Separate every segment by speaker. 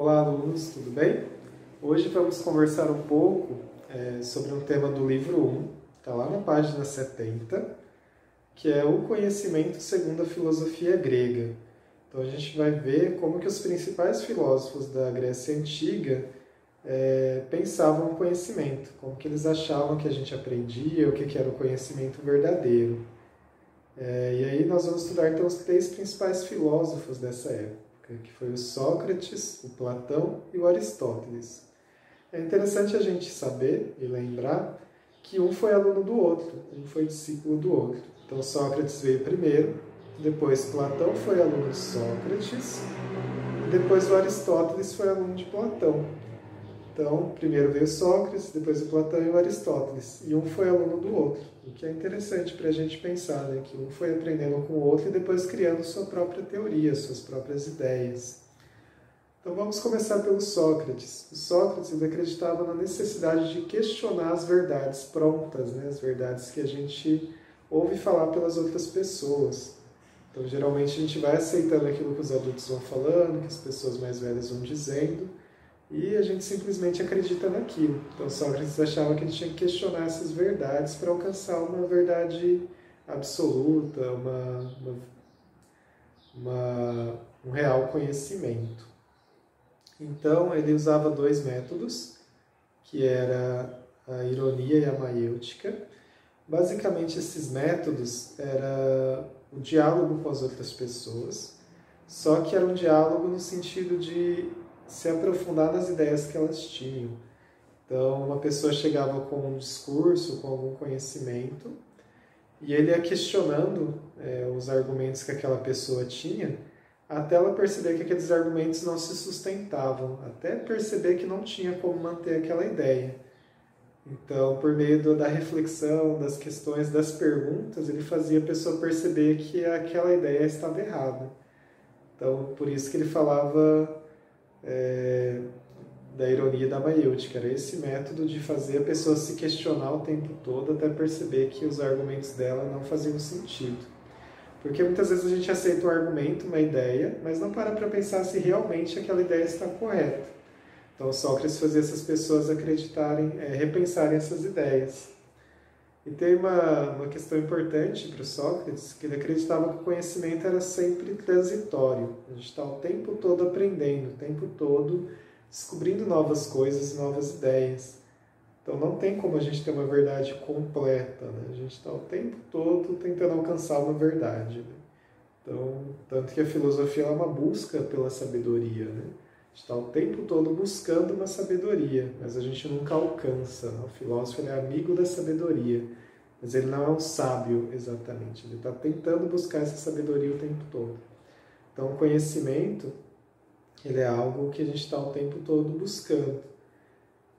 Speaker 1: Olá, alunos, tudo bem? Hoje vamos conversar um pouco sobre um tema do livro 1, está lá na página 70, que é o conhecimento segundo a filosofia grega. Então a gente vai ver como que os principais filósofos da Grécia Antiga pensavam o conhecimento, como que eles achavam que a gente aprendia, o que era o conhecimento verdadeiro. E aí nós vamos estudar então os três principais filósofos dessa época, que foi o Sócrates, o Platão e o Aristóteles. É interessante a gente saber e lembrar que um foi aluno do outro, um foi discípulo do outro. Então Sócrates veio primeiro, depois Platão foi aluno de Sócrates, e depois o Aristóteles foi aluno de Platão. Então, primeiro veio Sócrates, depois o Platão e o Aristóteles. E um foi aluno do outro, o que é interessante para a gente pensar, né? Que um foi aprendendo com o outro e depois criando sua própria teoria, suas próprias ideias. Então vamos começar pelo Sócrates. O Sócrates ele acreditava na necessidade de questionar as verdades prontas, né? As verdades que a gente ouve falar pelas outras pessoas. Então geralmente a gente vai aceitando aquilo que os adultos vão falando, que as pessoas mais velhas vão dizendo, e a gente simplesmente acredita naquilo. Então Sócrates achava que ele tinha que questionar essas verdades para alcançar uma verdade absoluta, um real conhecimento. Então ele usava dois métodos, que era a ironia e a maiêutica. Basicamente esses métodos era o diálogo com as outras pessoas, só que era um diálogo no sentido de se aprofundar nas ideias que elas tinham. Então, uma pessoa chegava com um discurso, com algum conhecimento, e ele ia questionando os argumentos que aquela pessoa tinha, até ela perceber que aqueles argumentos não se sustentavam, até perceber que não tinha como manter aquela ideia. Então, por meio da reflexão, das questões, das perguntas, ele fazia a pessoa perceber que aquela ideia estava errada. Então, por isso que ele falava da ironia e da maiêutica. Era esse método de fazer a pessoa se questionar o tempo todo até perceber que os argumentos dela não faziam sentido. Porque muitas vezes a gente aceita um argumento, uma ideia, mas não para pensar se realmente aquela ideia está correta. Então Sócrates fazia essas pessoas acreditarem, repensarem essas ideias. E tem uma questão importante para o Sócrates, que ele acreditava que o conhecimento era sempre transitório. A gente está o tempo todo aprendendo, o tempo todo descobrindo novas coisas, novas ideias. Então não tem como a gente ter uma verdade completa, né? A gente está o tempo todo tentando alcançar uma verdade, né? Então, tanto que a filosofia é uma busca pela sabedoria, né? A gente está o tempo todo buscando uma sabedoria, mas a gente nunca alcança. O filósofo ele é amigo da sabedoria, mas ele não é um sábio exatamente. Ele está tentando buscar essa sabedoria o tempo todo. Então, o conhecimento ele é algo que a gente está o tempo todo buscando.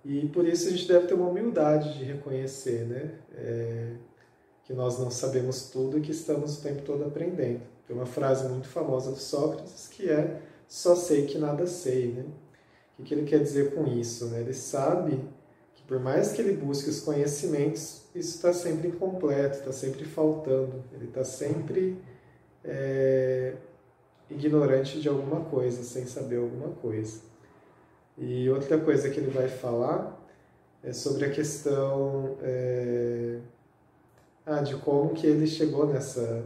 Speaker 1: E por isso a gente deve ter uma humildade de reconhecer, né? Que nós não sabemos tudo e que estamos o tempo todo aprendendo. Tem uma frase muito famosa do Sócrates que é "só sei que nada sei", né? O que ele quer dizer com isso, né? Ele sabe que por mais que ele busque os conhecimentos, isso está sempre incompleto, está sempre faltando. Ele está sempre ignorante de alguma coisa, sem saber alguma coisa. E outra coisa que ele vai falar é sobre a questão de como que ele chegou nessa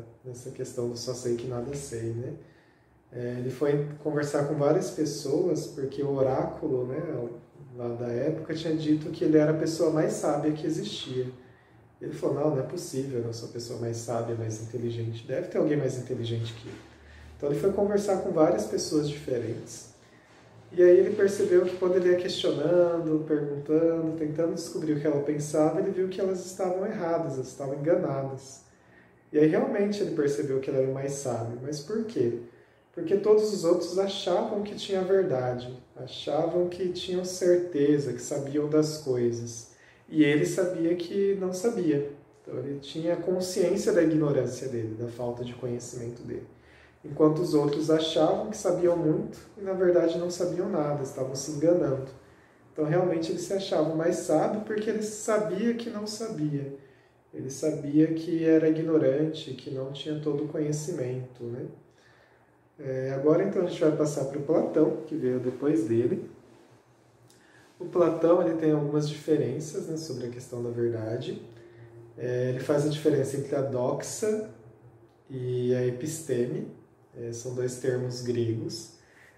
Speaker 1: questão do "só sei que nada sei", né? Ele foi conversar com várias pessoas, porque o oráculo, né, lá da época, tinha dito que ele era a pessoa mais sábia que existia. Ele falou, não é possível, eu não sou a pessoa mais sábia, mais inteligente, deve ter alguém mais inteligente que eu. Então ele foi conversar com várias pessoas diferentes, e aí ele percebeu que quando ele ia questionando, perguntando, tentando descobrir o que ela pensava, ele viu que elas estavam erradas, elas estavam enganadas. E aí realmente ele percebeu que ele era o mais sábio. Mas por quê? Porque todos os outros achavam que tinha verdade, achavam que tinham certeza, que sabiam das coisas. E ele sabia que não sabia. Então ele tinha consciência da ignorância dele, da falta de conhecimento dele. Enquanto os outros achavam que sabiam muito e na verdade não sabiam nada, estavam se enganando. Então realmente ele se achava mais sábio porque ele sabia que não sabia. Ele sabia que era ignorante, que não tinha todo o conhecimento, né? Agora então a gente vai passar para o Platão, que veio depois dele. O Platão ele tem algumas diferenças, né, sobre a questão da verdade. Ele faz a diferença entre a doxa e a episteme, são dois termos gregos.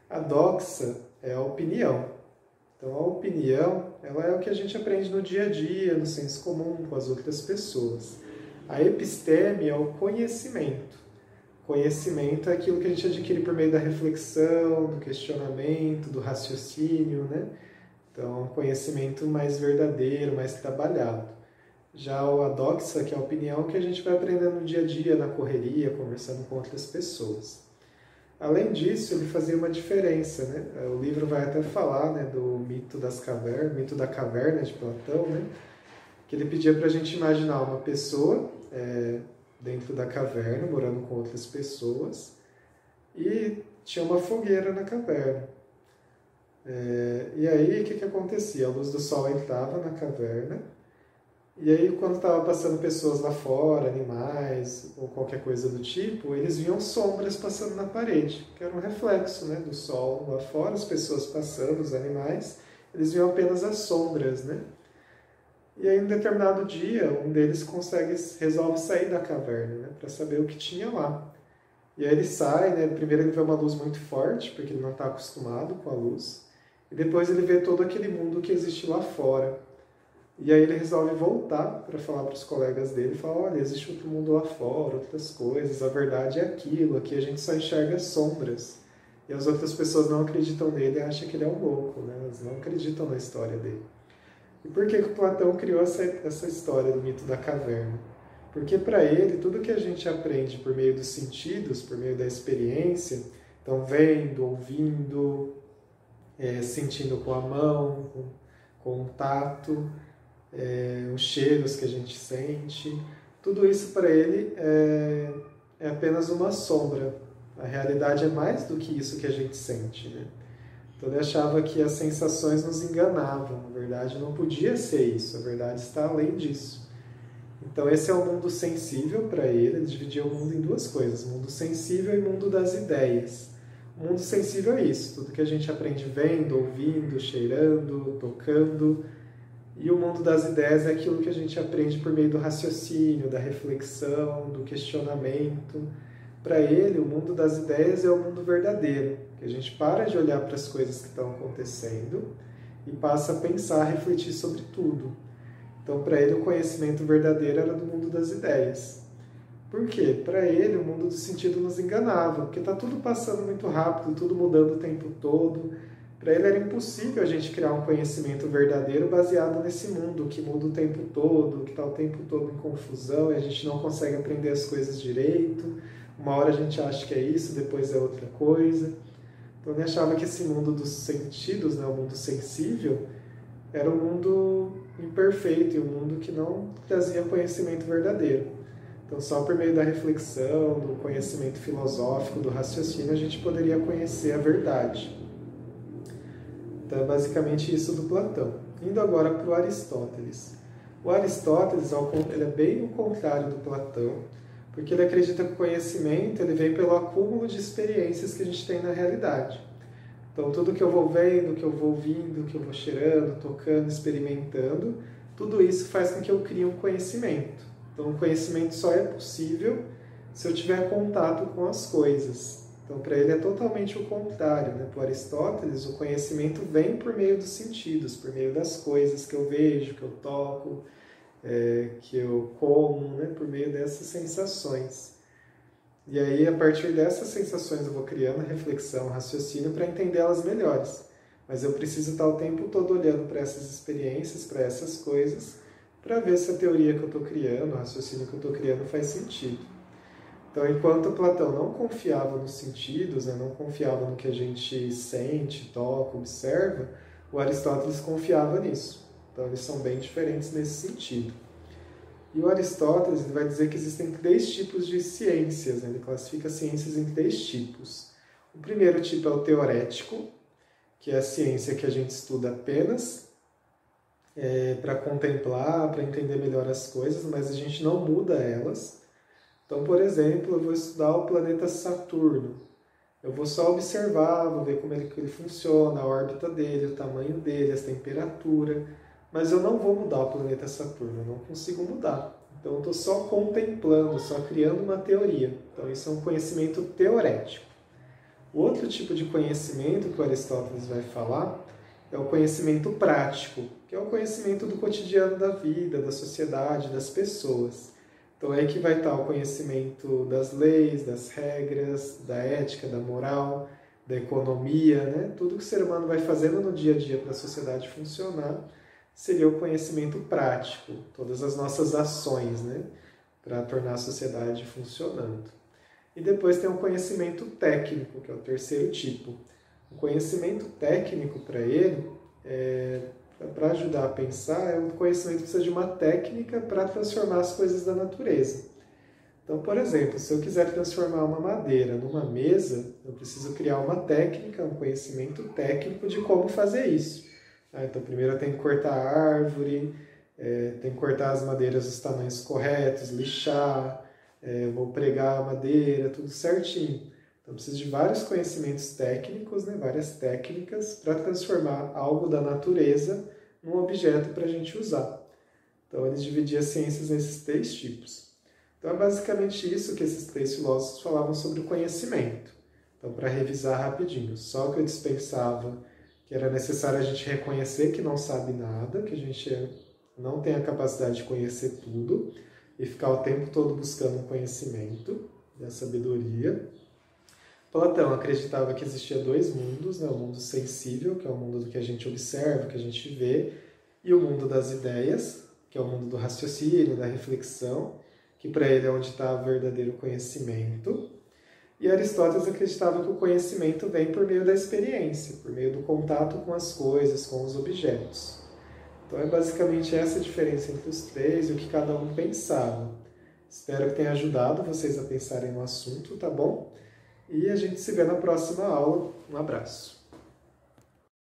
Speaker 1: A doxa é a opinião. Então a opinião ela é o que a gente aprende no dia a dia, no senso comum, com as outras pessoas. A episteme é o conhecimento. Conhecimento é aquilo que a gente adquire por meio da reflexão, do questionamento, do raciocínio, né? Então, um conhecimento mais verdadeiro, mais trabalhado. Já a doxa, que é a opinião, que a gente vai aprendendo no dia a dia, na correria, conversando com outras pessoas. Além disso, ele fazia uma diferença, né? O livro vai até falar, né, do mito das cavernas, mito da caverna de Platão, né? Que ele pedia para a gente imaginar uma pessoa dentro da caverna, morando com outras pessoas, e tinha uma fogueira na caverna. E aí, o que acontecia? A luz do sol entrava na caverna, e aí, quando estava passando pessoas lá fora, animais, ou qualquer coisa do tipo, eles viam sombras passando na parede, que era um reflexo, né, do sol lá fora, as pessoas passando, os animais, eles viam apenas as sombras, né? E aí, em um determinado dia, um deles resolve sair da caverna, né, para saber o que tinha lá. E aí ele sai, né, primeiro ele vê uma luz muito forte, porque ele não está acostumado com a luz, e depois ele vê todo aquele mundo que existe lá fora. E aí ele resolve voltar para falar para os colegas dele, falar, olha, existe outro mundo lá fora, outras coisas, a verdade é aquilo, aqui a gente só enxerga sombras. E as outras pessoas não acreditam nele e acham que ele é um louco, né? Elas não acreditam na história dele. E por que Platão criou essa história do mito da caverna? Porque para ele, tudo que a gente aprende por meio dos sentidos, por meio da experiência, então vendo, ouvindo, sentindo com a mão, com o tato, os cheiros que a gente sente, tudo isso para ele é apenas uma sombra. A realidade é mais do que isso que a gente sente, né? Então ele achava que as sensações nos enganavam, na verdade não podia ser isso, a verdade está além disso. Então esse é o mundo sensível para ele dividia o mundo em duas coisas, mundo sensível e mundo das ideias. O mundo sensível é isso, tudo que a gente aprende vendo, ouvindo, cheirando, tocando. E o mundo das ideias é aquilo que a gente aprende por meio do raciocínio, da reflexão, do questionamento. Para ele, o mundo das ideias é o mundo verdadeiro, que a gente para de olhar para as coisas que estão acontecendo e passa a pensar, a refletir sobre tudo. Então, para ele, o conhecimento verdadeiro era do mundo das ideias. Por quê? Para ele, o mundo do sentido nos enganava, porque está tudo passando muito rápido, tudo mudando o tempo todo. Para ele era impossível a gente criar um conhecimento verdadeiro baseado nesse mundo que muda o tempo todo, que está o tempo todo em confusão e a gente não consegue aprender as coisas direito. Uma hora a gente acha que é isso, depois é outra coisa. Então ele achava que esse mundo dos sentidos, né, o mundo sensível, era um mundo imperfeito e um mundo que não trazia conhecimento verdadeiro. Então só por meio da reflexão, do conhecimento filosófico, do raciocínio, a gente poderia conhecer a verdade. Então é basicamente isso do Platão. Indo agora para o Aristóteles. O Aristóteles ele é bem o contrário do Platão, porque ele acredita que o conhecimento ele vem pelo acúmulo de experiências que a gente tem na realidade. Então tudo que eu vou vendo, que eu vou ouvindo, que eu vou cheirando, tocando, experimentando, tudo isso faz com que eu crie um conhecimento. Então o conhecimento só é possível se eu tiver contato com as coisas. Então, para ele é totalmente o contrário, né? Para Aristóteles, o conhecimento vem por meio dos sentidos, por meio das coisas que eu vejo, que eu toco, que eu como, né? Por meio dessas sensações. E aí, a partir dessas sensações, eu vou criando reflexão, raciocínio para entendê-las melhores. Mas eu preciso estar o tempo todo olhando para essas experiências, para essas coisas, para ver se a teoria que eu estou criando, o raciocínio que eu estou criando faz sentido. Então, enquanto Platão não confiava nos sentidos, né, não confiava no que a gente sente, toca, observa, o Aristóteles confiava nisso. Então, eles são bem diferentes nesse sentido. E o Aristóteles ele vai dizer que existem 3 tipos de ciências, né? Ele classifica ciências em 3 tipos. O primeiro tipo é o teorético, que é a ciência que a gente estuda apenas para contemplar, para entender melhor as coisas, mas a gente não muda elas. Então, por exemplo, eu vou estudar o planeta Saturno. Eu vou só observar, vou ver como que ele funciona, a órbita dele, o tamanho dele, a temperatura, mas eu não vou mudar o planeta Saturno, eu não consigo mudar. Então eu estou só contemplando, só criando uma teoria. Então isso é um conhecimento teorético. O outro tipo de conhecimento que o Aristóteles vai falar é o conhecimento prático, que é o conhecimento do cotidiano da vida, da sociedade, das pessoas. Então é aí que vai estar o conhecimento das leis, das regras, da ética, da moral, da economia, né? Tudo que o ser humano vai fazendo no dia a dia para a sociedade funcionar seria o conhecimento prático, todas as nossas ações, né? Para tornar a sociedade funcionando. E depois tem o conhecimento técnico, que é o terceiro tipo. O conhecimento técnico para ele, para ajudar a pensar, é um conhecimento que precisa de uma técnica para transformar as coisas da natureza. Então, por exemplo, se eu quiser transformar uma madeira numa mesa, eu preciso criar uma técnica, um conhecimento técnico de como fazer isso. Então, primeiro eu tenho que cortar a árvore, tenho que cortar as madeiras dos tamanhos corretos, lixar, vou pregar a madeira, tudo certinho. Então, eu preciso de vários conhecimentos técnicos, né, várias técnicas, para transformar algo da natureza num objeto para a gente usar. Então, eles dividiam as ciências nesses três tipos. Então, é basicamente isso que esses três filósofos falavam sobre o conhecimento. Então, para revisar rapidinho, Sócrates pensava que era necessário a gente reconhecer que não sabe nada, que a gente não tem a capacidade de conhecer tudo, e ficar o tempo todo buscando um conhecimento e a sabedoria. Platão acreditava que existia dois mundos, né? O mundo sensível, que é o mundo do que a gente observa, que a gente vê, e o mundo das ideias, que é o mundo do raciocínio, da reflexão, que para ele é onde está o verdadeiro conhecimento. E Aristóteles acreditava que o conhecimento vem por meio da experiência, por meio do contato com as coisas, com os objetos. Então é basicamente essa a diferença entre os três e o que cada um pensava. Espero que tenha ajudado vocês a pensarem no assunto, tá bom? E a gente se vê na próxima aula. Um abraço.